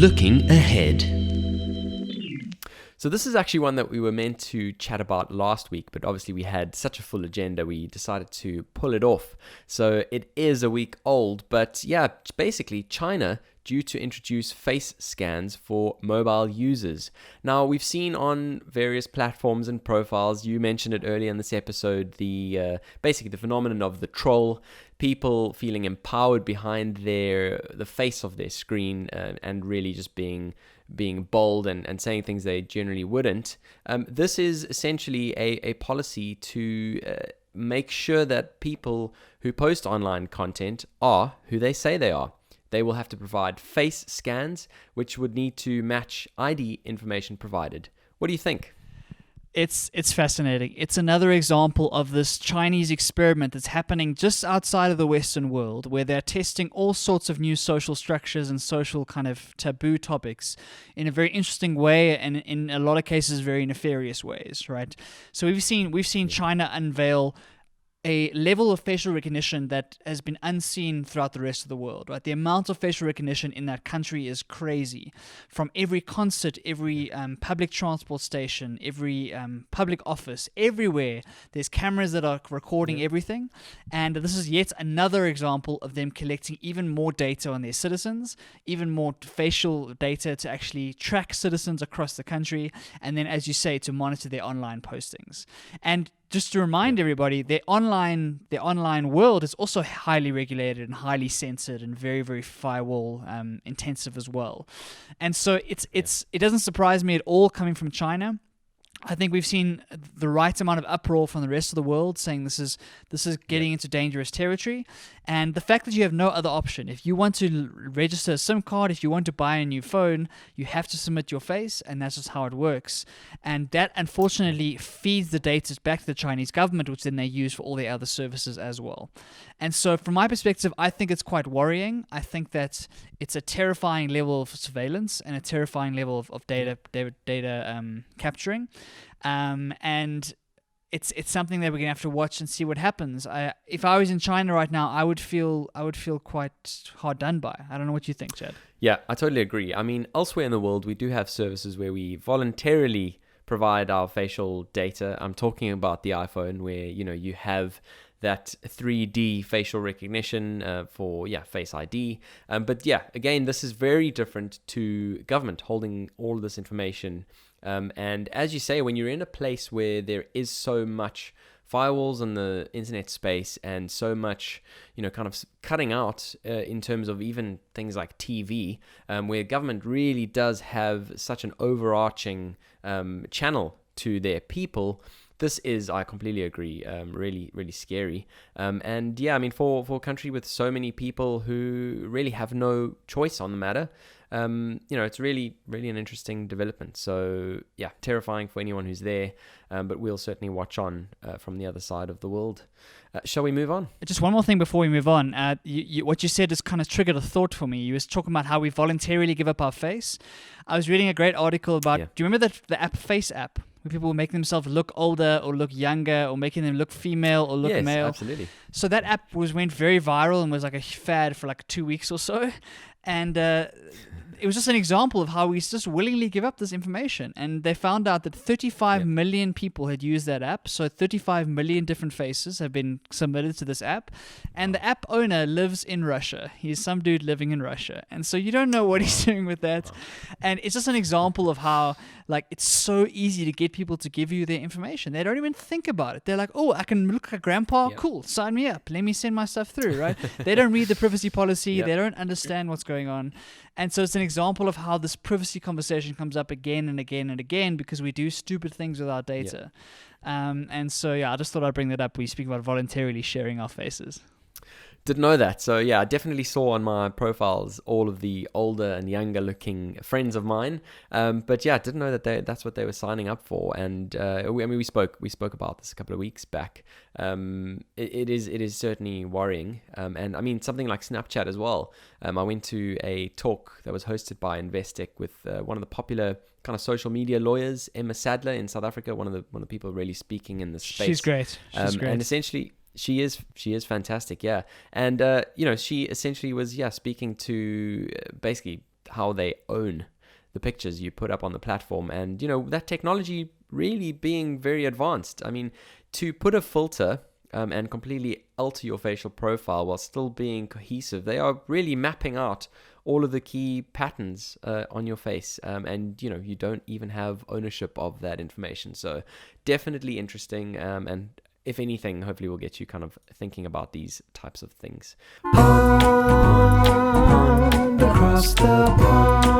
Looking ahead. So this is actually one that we were meant to chat about last week, but obviously we had such a full agenda, we decided to pull it off. So it is a week old, but yeah, basically China due to introduce face scans for mobile users. Now, we've seen on various platforms and profiles, you mentioned it earlier in this episode, basically the phenomenon of the troll, people feeling empowered behind the face of their screen and really just being bold and saying things they generally wouldn't. This is essentially a policy to make sure that people who post online content are who they say they are. They will have to provide face scans, which would need to match ID information provided. What do you think? It's fascinating. It's another example of this Chinese experiment that's happening just outside of the Western world, where they're testing all sorts of new social structures and social kind of taboo topics in a very interesting way, and in a lot of cases very nefarious ways, right? So we've seen China unveil a level of facial recognition that has been unseen throughout the rest of the world, right? The amount of facial recognition in that country is crazy. From every concert, every public transport station, every public office, everywhere, there's cameras that are recording everything. And this is yet another example of them collecting even more data on their citizens, even more facial data to actually track citizens across the country, and then, as you say, to monitor their online postings. And just to remind everybody, their online world is also highly regulated and highly censored and very, very firewall intensive as well. And so it doesn't surprise me at all coming from China. I think we've seen the right amount of uproar from the rest of the world saying this is getting into dangerous territory. And the fact that you have no other option, if you want to register a SIM card, if you want to buy a new phone, you have to submit your face, and that's just how it works. And that, unfortunately, feeds the data back to the Chinese government, which then they use for all their other services as well. And so from my perspective, I think it's quite worrying. I think that it's a terrifying level of surveillance and a terrifying level of data capturing. And it's something that we're gonna have to watch and see what happens. If I was in China right now, I would feel quite hard done by. I don't know what you think, Chad. Yeah, I totally agree. I mean, elsewhere in the world, we do have services where we voluntarily provide our facial data. I'm talking about the iPhone, where you have that 3D facial recognition for Face ID. But yeah, again, this is very different to government holding all of this information. And as you say, when you're in a place where there is so much firewalls on the internet space and so much, kind of cutting out in terms of even things like TV, where government really does have such an overarching channel to their people, this is, I completely agree, really, really scary. And yeah, I mean, for a country with so many people who really have no choice on the matter, it's really, really an interesting development. So yeah, terrifying for anyone who's there, but we'll certainly watch on from the other side of the world. Shall we move on? Just one more thing before we move on. What you said has kind of triggered a thought for me. You was talking about how we voluntarily give up our face. I was reading a great article about, do you remember the app Face app? Where people were making themselves look older or look younger or making them look female or look male. Yes, absolutely. So that app went very viral and was like a fad for like 2 weeks or so. And it was just an example of how we just willingly give up this information. And they found out that 35 million people had used that app. So 35 million different faces have been submitted to this app. And the app owner lives in Russia. He's some dude living in Russia. And so you don't know what he's doing with that. And it's just an example of how it's so easy to get people to give you their information. They don't even think about it. They're like, oh, I can look like grandpa. Yep. Cool. Sign me up. Let me send my stuff through, right? They don't read the privacy policy. Yep. They don't understand what's going on. And so it's an example of how this privacy conversation comes up again and again and again because we do stupid things with our data. And so, I just thought I'd bring that up. We speak about voluntarily sharing our faces. Didn't know that. So yeah, I definitely saw on my profiles all of the older and younger looking friends of mine. But yeah, didn't know that that's what they were signing up for. And we spoke about this a couple of weeks back. It is certainly worrying. And I mean, something like Snapchat as well. I went to a talk that was hosted by Investec with one of the popular kind of social media lawyers, Emma Sadler in South Africa, one of the people really speaking in the space. She's great. And essentially, she is fantastic, yeah. And she essentially was speaking to basically how they own the pictures you put up on the platform. And, that technology really being very advanced. I mean, to put a filter and completely alter your facial profile while still being cohesive, they are really mapping out all of the key patterns on your face. And, you don't even have ownership of that information. So definitely interesting. And if anything, hopefully will get you kind of thinking about these types of things. Across the pond.